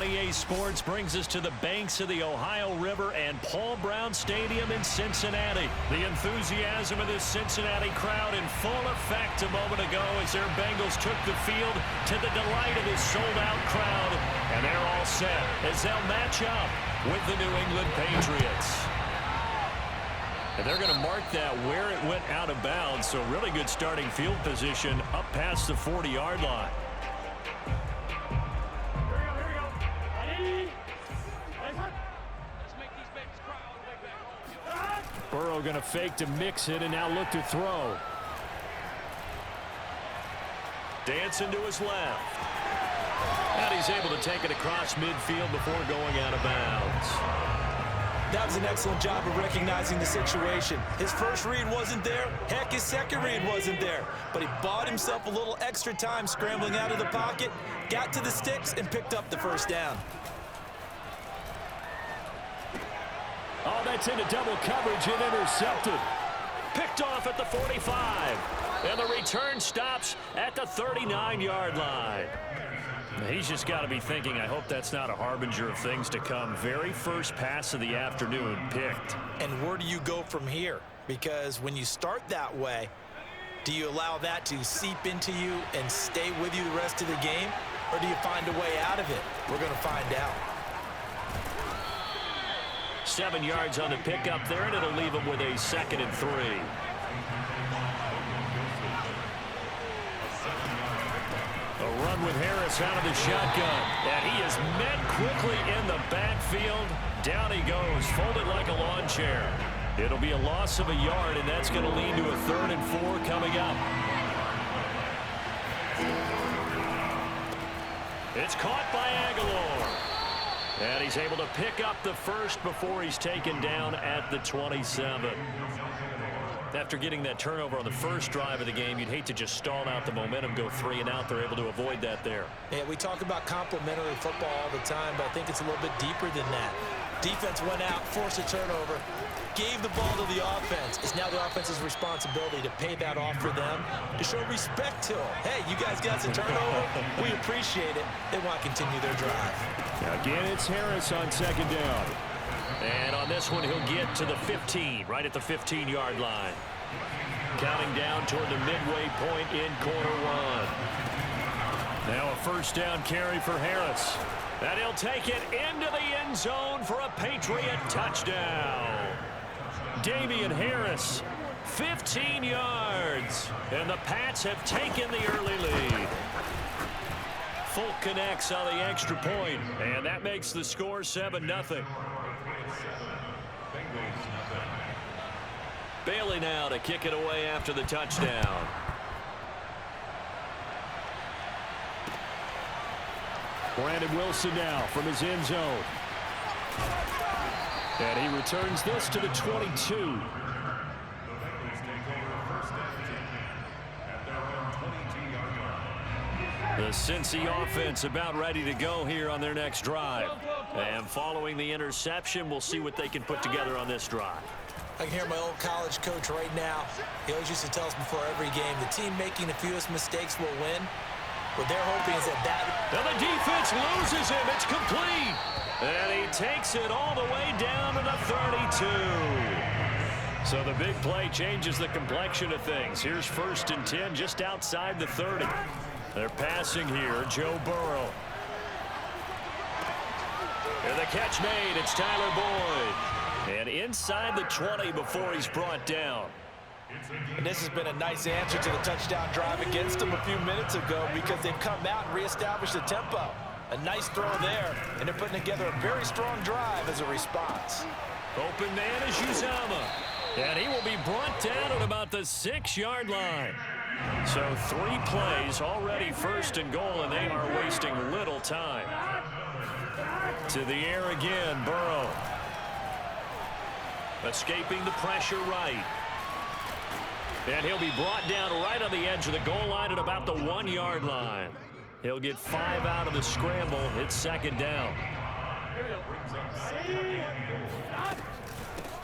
EA Sports brings us to the banks of the Ohio River and Paul Brown Stadium in Cincinnati. The enthusiasm of this Cincinnati crowd in full effect a moment ago as their Bengals took the field to the delight of this sold-out crowd. And they're all set as they'll match up with the New England Patriots. And they're going to mark that where it went out of bounds, so really good starting field position up past the 40-yard line. Burrow going to fake to mix it and now look to throw. Dancing to his left. And he's able to take it across midfield before going out of bounds. That was an excellent job of recognizing the situation. His first read wasn't there. Heck, his second read wasn't there. But he bought himself a little extra time scrambling out of the pocket, got to the sticks, and picked up the first down. Oh, that's into double coverage and intercepted. Picked off at the 45. And the return stops at the 39-yard line. He's just got to be thinking, I hope that's not a harbinger of things to come. Very first pass of the afternoon picked. And where do you go from here? Because when you start that way, do you allow that to seep into you and stay with you the rest of the game? Or do you find a way out of it? We're going to find out. 7 yards on the pickup there, and it'll leave him with a 2nd and 3. A run with Harris out of the shotgun. And he is met quickly in the backfield. Down he goes, folded like a lawn chair. It'll be a loss of a yard, and that's going to lead to a 3rd and 4 coming up. It's caught by Aguilar. And he's able to pick up the first before he's taken down at the 27. After getting that turnover on the first drive of the game, you'd hate to just stall out the momentum, go 3 and out. They're able to avoid that there. Yeah, we talk about complementary football all the time, but I think it's a little bit deeper than that. Defense went out, forced a turnover, gave the ball to the offense. It's now the offense's responsibility to pay that off for them, to show respect to them. Hey, you guys got some turnover. We appreciate it. They want to continue their drive. Again, it's Harris on 2nd down. And on this one, he'll get to the 15, right at the 15-yard line. Counting down toward the midway point in quarter 1. Now a 1st down carry for Harris. And he'll take it into the end zone for a Patriot touchdown. Damian Harris, 15 yards. And the Pats have taken the early lead. Folk connects on the extra point, and that makes the score 7-0. Bailey now to kick it away after the touchdown. Brandon Wilson now from his end zone. And he returns this to the 22. The Cincy offense about ready to go here on their next drive. And following the interception, we'll see what they can put together on this drive. I can hear my old college coach right now. He always used to tell us before every game, the team making the fewest mistakes will win. What they're hoping is that Now the defense loses him. It's complete. And he takes it all the way down to the 32. So the big play changes the complexion of things. Here's 1st and 10 just outside the 30. They're passing here, Joe Burrow. And the catch made, it's Tyler Boyd. And inside the 20 before he's brought down. And this has been a nice answer to the touchdown drive against them a few minutes ago because they've come out and reestablished the tempo. A nice throw there, and they're putting together a very strong drive as a response. Open man is Uzama. And he will be brought down at about the 6-yard line. So 3 plays, already 1st and goal, and they are wasting little time. To the air again, Burrow. Escaping the pressure right. And he'll be brought down right on the edge of the goal line at about the 1-yard line. He'll get 5 out of the scramble. It's 2nd down.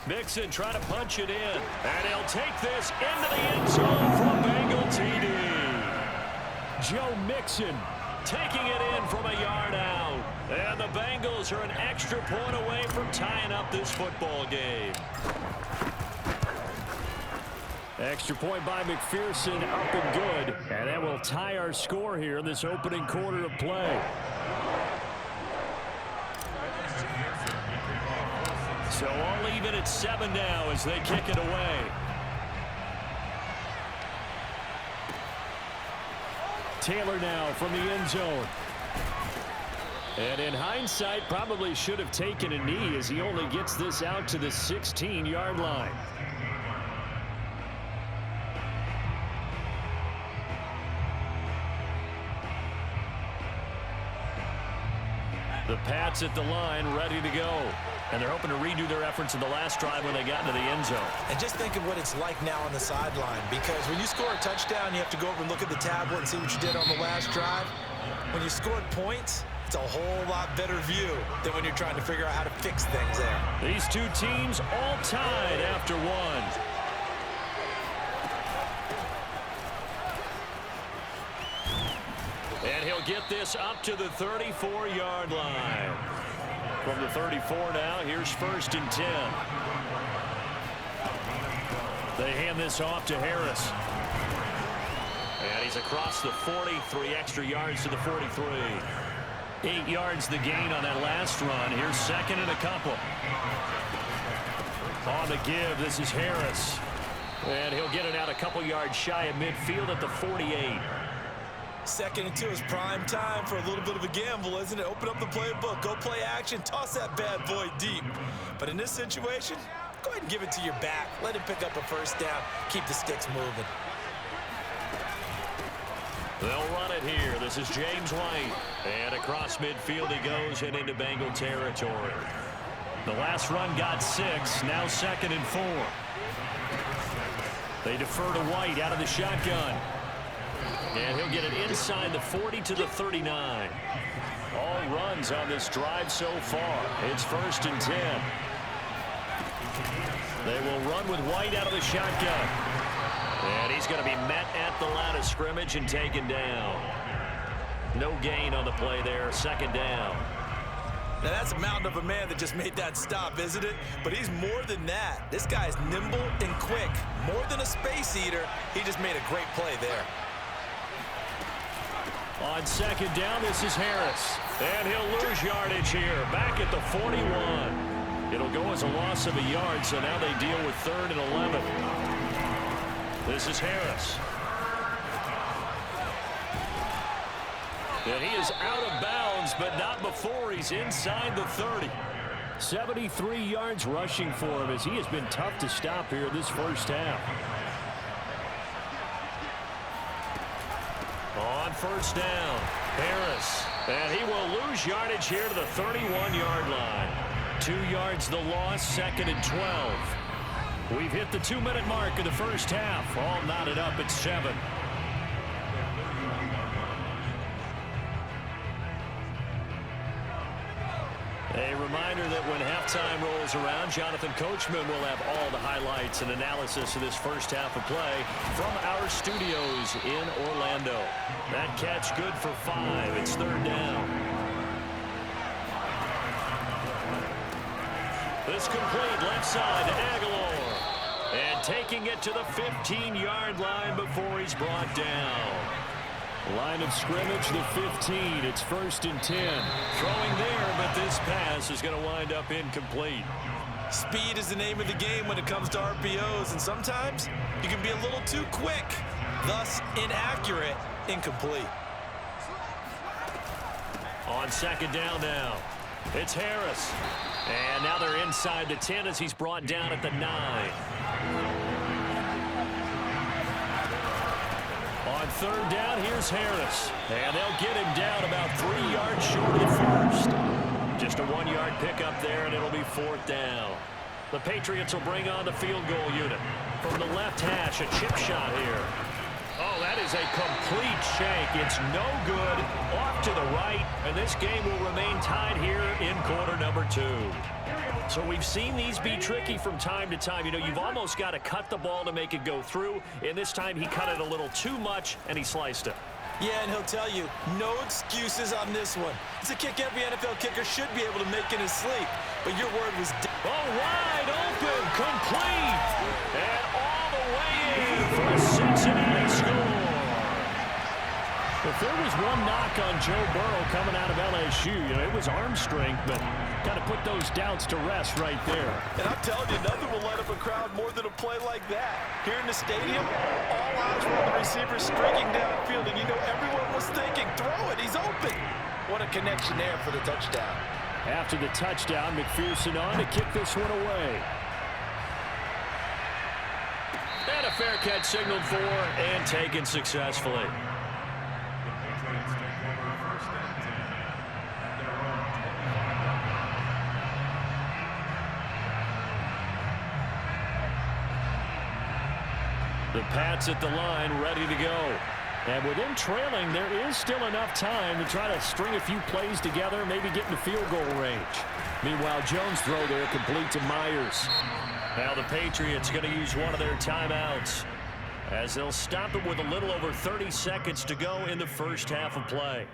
Mixon trying to punch it in. And he'll take this into the end zone for a Bengal TD. Joe Mixon taking it in from a yard out. And the Eagles are an extra point away from tying up this football game. Extra point by McPherson, up and good. And that will tie our score here in this opening quarter of play. So all even at 7 now as they kick it away. Taylor now from the end zone. And in hindsight, probably should have taken a knee as he only gets this out to the 16-yard line. The Pats at the line, ready to go. And they're hoping to redo their efforts in the last drive when they got into the end zone. And just think of what it's like now on the sideline, because when you score a touchdown, you have to go over and look at the tablet and see what you did on the last drive. When you scored points, it's a whole lot better view than when you're trying to figure out how to fix things there. These two teams all tied after one. And he'll get this up to the 34-yard line. From the 34 now, here's 1st and 10. They hand this off to Harris. And he's across the 40, 3 extra yards to the 43. 8 yards the gain on that last run. Here's 2nd and a couple. On the give, this is Harris. And he'll get it out a couple yards shy of midfield at the 48. 2nd and 2 is prime time for a little bit of a gamble, isn't it? Open up the playbook, go play action, toss that bad boy deep. But in this situation, go ahead and give it to your back. Let him pick up a first down, keep the sticks moving. They'll run it here. This is James White. And across midfield he goes and into Bengal territory. The last run got 6, now 2nd and 4. They defer to White out of the shotgun. And he'll get it inside the 40 to the 39. All runs on this drive so far. It's 1st and 10. They will run with White out of the shotgun. And he's going to be met at the line of scrimmage and taken down. No gain on the play there. 2nd down. Now that's a mountain of a man that just made that stop, isn't it? But he's more than that. This guy's nimble and quick. More than a space eater. He just made a great play there. On 2nd down, this is Harris. And he'll lose yardage here. Back at the 41. It'll go as a loss of a yard, so now they deal with 3rd and 11. This is Harris. And he is out of bounds, but not before he's inside the 30. 73 yards rushing for him as he has been tough to stop here this first half. On 1st down, Harris. And he will lose yardage here to the 31-yard line. 2 yards the loss, 2nd and 12. We've hit the 2-minute mark of the first half. All knotted up at 7. A reminder that when halftime rolls around, Jonathan Coachman will have all the highlights and analysis of this first half of play from our studios in Orlando. That catch good for 5. It's 3rd down. This complete left side to Aguilar. And taking it to the 15-yard line before he's brought down. Line of scrimmage, the 15. It's 1st and 10. Throwing there, but this pass is going to wind up incomplete. Speed is the name of the game when it comes to RPOs, and sometimes you can be a little too quick, thus inaccurate, incomplete. On 2nd down now, it's Harris. And now they're inside the 10 as he's brought down at the 9. On 3rd down, here's Harris. And they'll get him down about 3 yards short of the first. Just a 1-yard pickup there, and it'll be 4th down. The Patriots will bring on the field goal unit. From the left hash, a chip shot here. Oh, that is a complete shank. It's no good. Off to the right, and this game will remain tied here in quarter number 2. So we've seen these be tricky from time to time. You know, you've almost got to cut the ball to make it go through. And this time he cut it a little too much, and he sliced it. Yeah, and he'll tell you, no excuses on this one. It's a kick every NFL kicker should be able to make in his sleep. But your word was... wide open, complete, and all the way in for a Cincinnati score. If there was one knock on Joe Burrow coming out of LSU, it was arm strength, but kind of put those doubts to rest right there. And I'm telling you, nothing will light up a crowd more than a play like that. Here in the stadium, all eyes were on the receiver streaking downfield, and everyone was thinking, throw it, he's open. What a connection there for the touchdown. After the touchdown, McPherson on to kick this one away. And a fair catch signaled for and taken successfully. The Pats at the line, ready to go. And with them trailing, there is still enough time to try to string a few plays together, maybe get in the field goal range. Meanwhile, Jones' throw there complete to Myers. Now the Patriots going to use one of their timeouts as they'll stop it with a little over 30 seconds to go in the first half of play.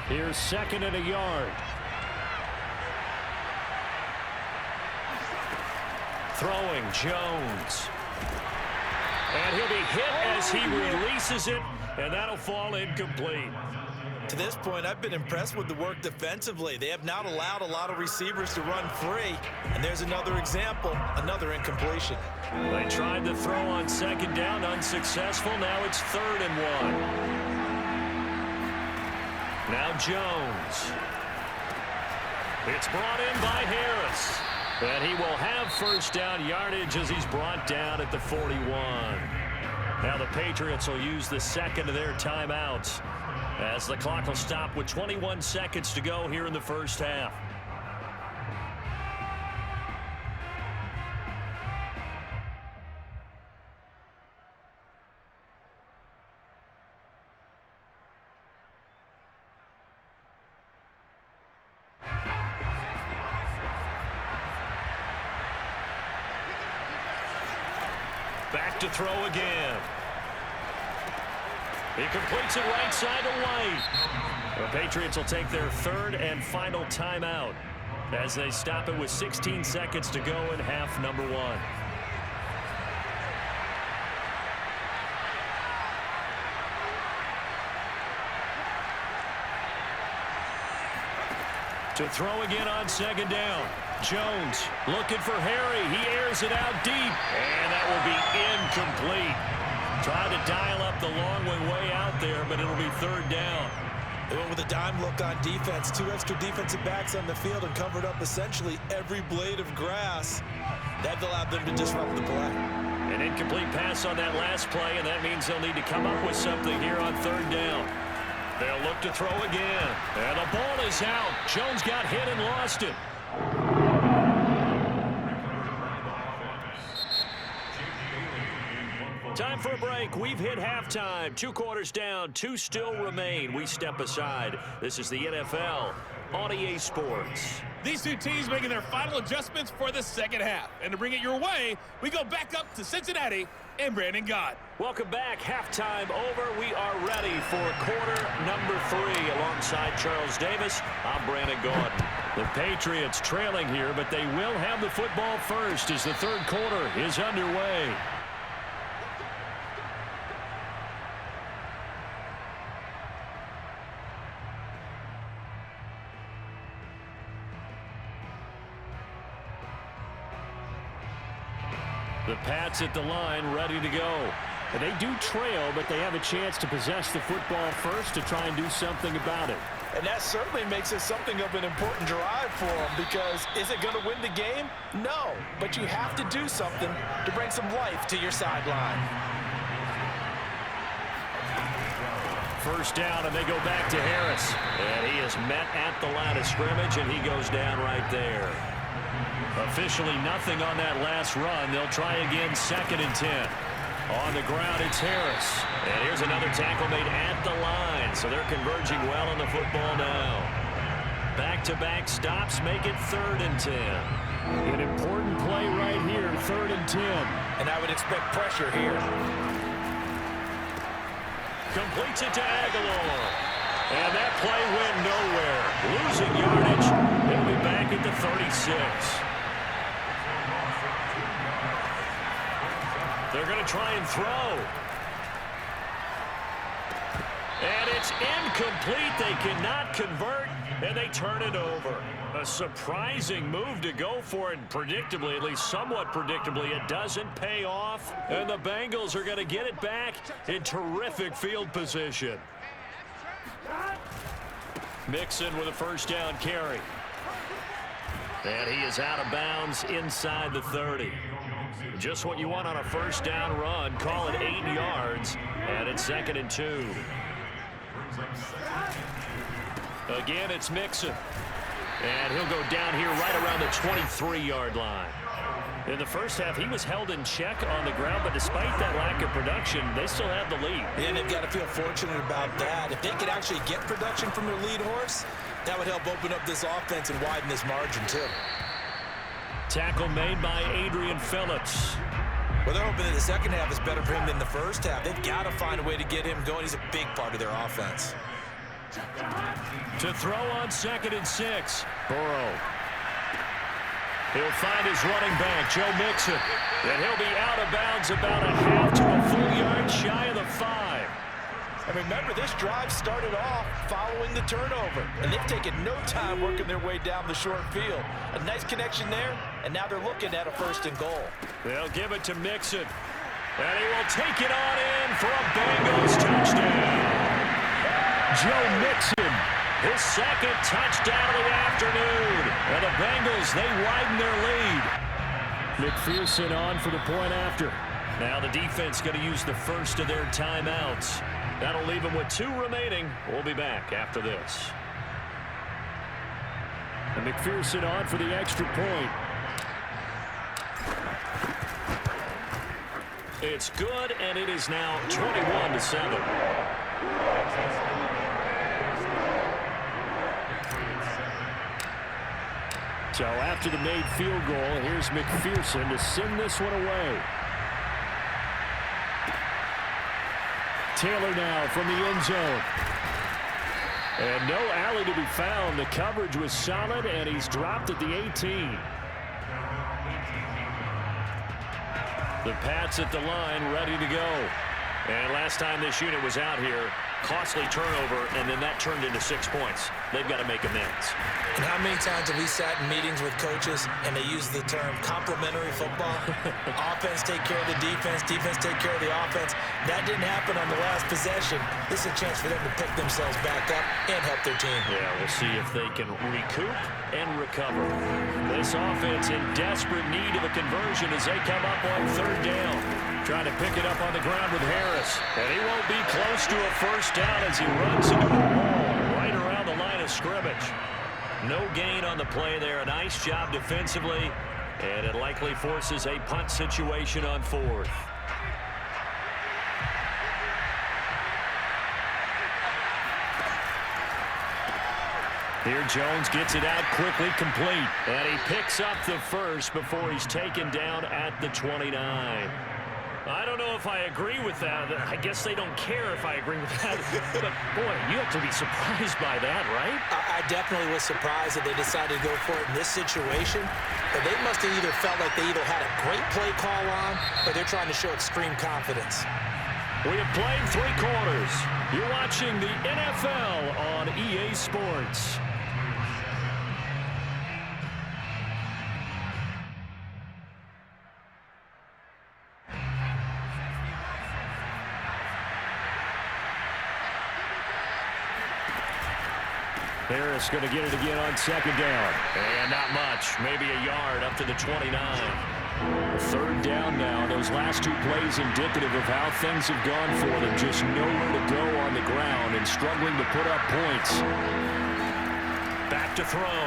Here's second and a yard. Throwing Jones. And he'll be hit as he releases it, and that'll fall incomplete. To this point, I've been impressed with the work defensively. They have not allowed a lot of receivers to run free. And there's another example, another incompletion. They tried to throw on second down, unsuccessful. Now it's 3rd and 1. Now Jones. It's brought in by Harris. And he will have first down yardage as he's brought down at the 41. Now the Patriots will use the second of their timeouts as the clock will stop with 21 seconds to go here in the first half. Back to throw again. He completes it right side to White. The Patriots will take their 3rd and final timeout as they stop it with 16 seconds to go in half number 1. To throw again on second down. Jones looking for Harry. He airs it out deep, and that will be incomplete. Tried to dial up the long way out there, but it'll be 3rd down. They went with a dime look on defense. 2 extra defensive backs on the field and covered up essentially every blade of grass. That allowed them to disrupt the play. An incomplete pass on that last play, and that means they'll need to come up with something here on 3rd down. They'll look to throw again. And the ball is out. Jones got hit and lost it. Time for a break. We've hit halftime. 2 quarters down. 2 still remain. We step aside. This is the NFL on EA Sports. These two teams making their final adjustments for the second half. And to bring it your way, we go back up to Cincinnati and Brandon Gott. Welcome back. Halftime over. We are ready for quarter number 3. Alongside Charles Davis, I'm Brandon Gordon. The Patriots trailing here, but they will have the football first as the 3rd quarter is underway. The Pats at the line, ready to go. And they do trail, but they have a chance to possess the football first to try and do something about it. And that certainly makes it something of an important drive for them, because is it going to win the game? No, but you have to do something to bring some life to your sideline. First down, and they go back to Harris. And he is met at the line of scrimmage, and he goes down right there. Officially nothing on that last run. They'll try again, 2nd and 10. On the ground, it's Harris. And here's another tackle made at the line. So they're converging well on the football now. Back-to-back stops make it 3rd and 10. An important play right here, 3rd and 10. And I would expect pressure here. Completes it to Aguilar. And that play went nowhere. Losing yardage. He'll be back at the 36. They're going to try and throw. And it's incomplete. They cannot convert, and they turn it over. A surprising move to go for it, and predictably, at least somewhat predictably, it doesn't pay off. And the Bengals are going to get it back in terrific field position. Mixon with a 1st down carry. And he is out of bounds inside the 30. Just what you want on a 1st down run. Call it 8 yards, and it's 2nd and 2. Again, it's Mixon. And he'll go down here right around the 23-yard line. In the first half, he was held in check on the ground, but despite that lack of production, they still have the lead. And they've got to feel fortunate about that. If they could actually get production from their lead horse, that would help open up this offense and widen this margin, too. Tackle made by Adrian Phillips. Well, they're hoping that the second half is better for him than the first half. They've got to find a way to get him going. He's a big part of their offense. To throw on 2nd and 6. Burrow. He'll find his running back, Joe Mixon. And he'll be out of bounds about a half to a full yard shy of the 5. And remember, this drive started off following the turnover. And they've taken no time working their way down the short field. A nice connection there, and now they're looking at a 1st and goal. They'll give it to Mixon. And he will take it on in for a Bengals touchdown. Joe Mixon, his 2nd touchdown of the afternoon. And the Bengals, they widen their lead. McPherson on for the point after. Now the defense going to use the first of their timeouts. That'll leave them with 2 remaining. We'll be back after this. And McPherson on for the extra point. It's good, and it is now 21-7. So after the made field goal, here's McPherson to send this one away. Taylor now from the end zone. And no alley to be found. The coverage was solid, and he's dropped at the 18. The Pats at the line, ready to go. And last time this unit was out here, costly turnover, and then that turned into 6 points. They've got to make amends. And how many times have we sat in meetings with coaches and they use the term complementary football? Offense take care of the defense, defense take care of the offense. That didn't happen on the last possession. This is a chance for them to pick themselves back up and help their team. Yeah, we'll see if they can recoup and recover. This offense in desperate need of a conversion as they come up on 3rd down. Trying to pick it up on the ground with Harris. And he won't be close to a 1st down as he runs into the wall right around the line of scrimmage. No gain on the play there. A nice job defensively. And it likely forces a punt situation on 4th. Here Jones gets it out quickly, complete. And he picks up the 1st before he's taken down at the 29. I don't know if I agree with that. I guess they don't care if I agree with that. But, boy, you have to be surprised by that, right? I definitely was surprised that they decided to go for it in this situation. But they must have either felt like they either had a great play call on or they're trying to show extreme confidence. We have played 3 quarters. You're watching the NFL on EA Sports. Harris going to get it again on 2nd down. And not much. Maybe a yard up to the 29. 3rd down now. Those last 2 plays indicative of how things have gone for them. Just nowhere to go on the ground and struggling to put up points. Back to throw.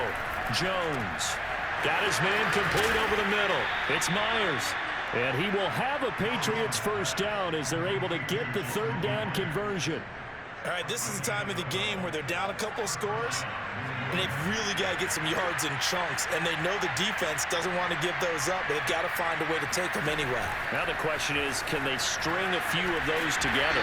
Jones. Got his man complete over the middle. It's Myers. And he will have a Patriots 1st down as they're able to get the 3rd down conversion. All right, this is the time of the game where they're down a couple of scores, and they've really got to get some yards in chunks, and they know the defense doesn't want to give those up, but they've got to find a way to take them anyway. Now the question is, can they string a few of those together?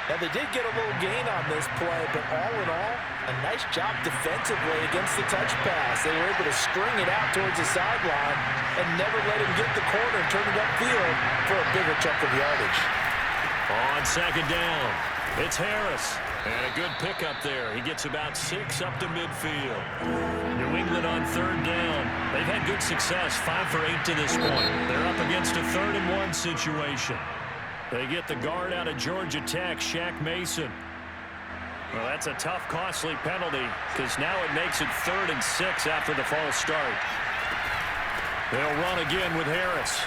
Now, they did get a little gain on this play, but all in all, a nice job defensively against the touch pass. They were able to string it out towards the sideline and never let him get the corner and turn it upfield for a bigger chunk of yardage. On second down, it's Harris. And a good pickup there. He gets about 6 up to midfield. New England on third down. They've had good success, 5 for 8 to this point. They're up against a 3rd-and-1 situation. They get the guard out of Georgia Tech, Shaq Mason. Well, that's a tough, costly penalty because now it makes it 3rd and 6 after the false start. They'll run again with Harris.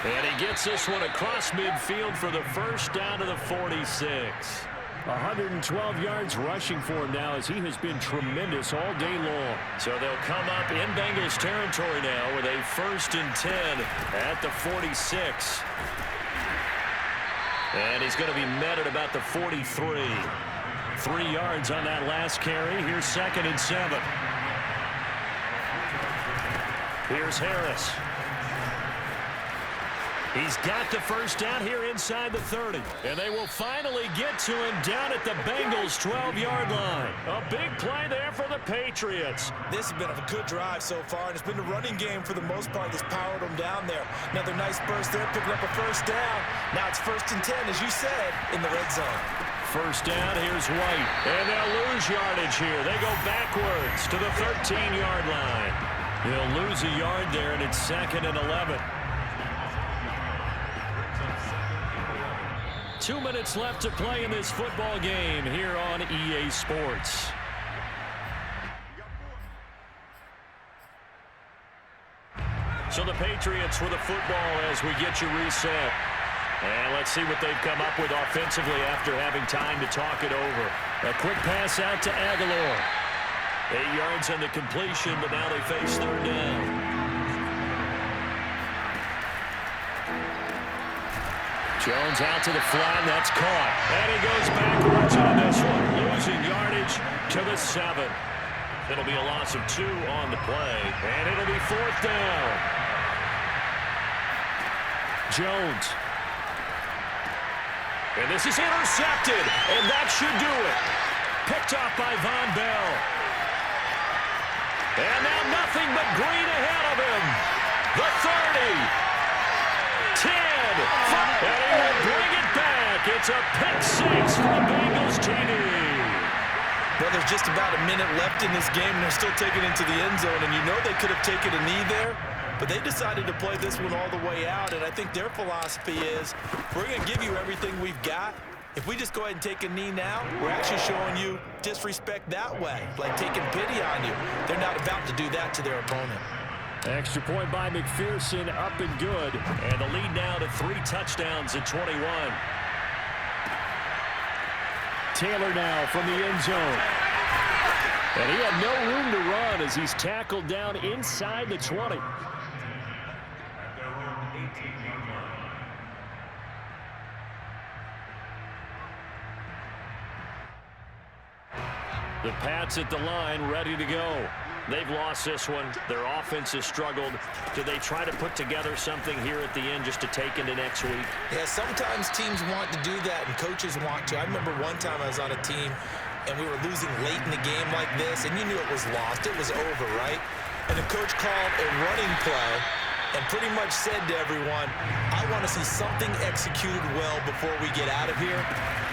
And he gets this one across midfield for the first down to the 46. 112 yards rushing for him now as he has been tremendous all day long. So they'll come up in Bengals territory now with a 1st and 10 at the 46. And he's going to be met at about the 43. 3 yards on that last carry. Here's 2nd and 7. Here's Harris. He's got the first down here inside the 30. And they will finally get to him down at the Bengals' 12-yard line. A big play there for the Patriots. This has been a good drive so far, and it's been the running game for the most part that's powered them down there. Another nice burst there, picking up a first down. Now it's 1st and 10, as you said, in the red zone. First down, here's White. And they'll lose yardage here. They go backwards to the 13-yard line. They'll lose a yard there, and it's 2nd and 11. 2 minutes left to play in this football game here on EA Sports. So the Patriots with the football as we get you reset. And let's see what they've come up with offensively after having time to talk it over. A quick pass out to Aguilar. 8 yards on the completion, but now they face 3rd down. Jones out to the flat, and that's caught. And he goes backwards on this one, losing yardage to the 7. It'll be a loss of 2 on the play, and it'll be 4th down. Jones. And this is intercepted, and that should do it. Picked off by Von Bell. And now nothing but green ahead of him. The 30. 10, 5, and he will bring it back. It's a pick 6 for the Bengals TD. Well, there's just about a minute left in this game, and they're still taking it into the end zone, and you know they could have taken a knee there, but they decided to play this one all the way out, and I think their philosophy is, we're going to give you everything we've got. If we just go ahead and take a knee now, we're actually showing you disrespect that way, like taking pity on you. They're not about to do that to their opponent. Extra point by McPherson, up and good. And the lead now to 3 touchdowns at 21. Taylor now from the end zone. And he had no room to run as he's tackled down inside the 20. The Pats at the line, ready to go. They've lost this one. Their offense has struggled. Do they try to put together something here at the end just to take into next week? Yeah, sometimes teams want to do that, and coaches want to. I remember one time I was on a team, and we were losing late in the game like this, and you knew it was lost. It was over, right? And the coach called a running play and pretty much said to everyone, I want to see something executed well before we get out of here.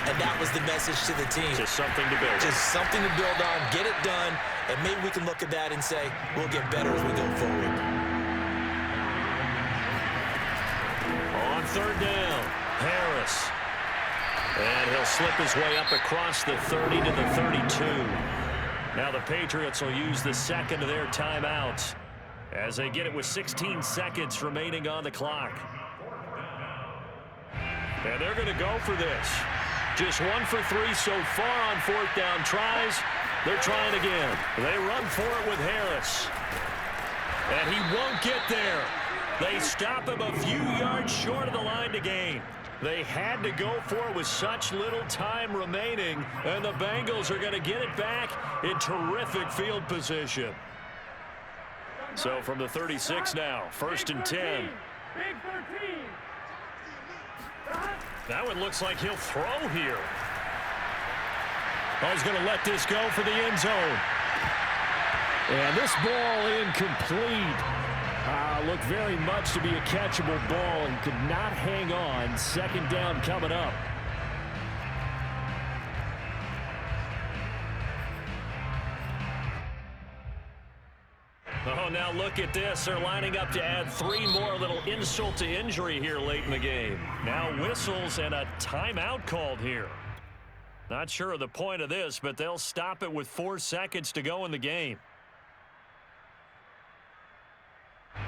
And that was the message to the team. Just something to build on. Just something to build on, get it done, and maybe we can look at that and say, we'll get better as we go forward. On 3rd down, Harris. And he'll slip his way up across the 30 to the 32. Now the Patriots will use the 2nd of their timeouts as they get it with 16 seconds remaining on the clock. And they're going to go for this. Just 1 for 3 so far on 4th down tries. They're trying again. They run for it with Harris. And he won't get there. They stop him a few yards short of the line to gain. They had to go for it with such little time remaining, and the Bengals are going to get it back in terrific field position. So from the 36 now, 1st and 10. That one looks like he'll throw here. Oh, he's going to let this go for the end zone. And this ball incomplete. Looked very much to be a catchable ball and could not hang on. 2nd down coming up. Oh, now look at this. They're lining up to add 3 more. Little insult to injury here late in the game. Now whistles and a timeout called here. Not sure of the point of this, but they'll stop it with 4 seconds to go in the game.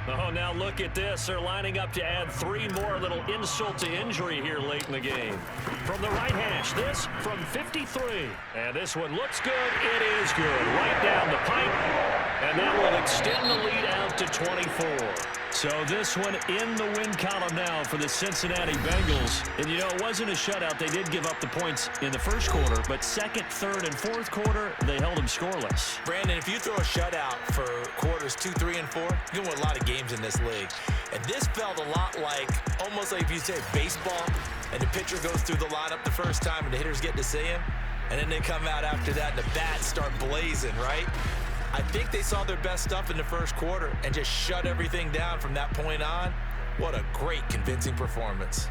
Oh, now look at this. They're lining up to add 3 more. Little insult to injury here late in the game. From the right hash, this from 53. And this one looks good. It is good. Right down the pipe. And that will extend the lead out to 24. So this one in the win column now for the Cincinnati Bengals. And, you know, it wasn't a shutout. They did give up the points in the first quarter, but 2nd, 3rd, and 4th quarter, they held them scoreless. Brandon, if you throw a shutout for quarters 2, 3, and 4, you're going to win a lot of games in this league. And this felt a lot like, almost like if you say baseball, and the pitcher goes through the lineup the first time and the hitters get to see him, and then they come out after that and the bats start blazing, right? I think they saw their best stuff in the first quarter and just shut everything down from that point on. What a great, convincing performance.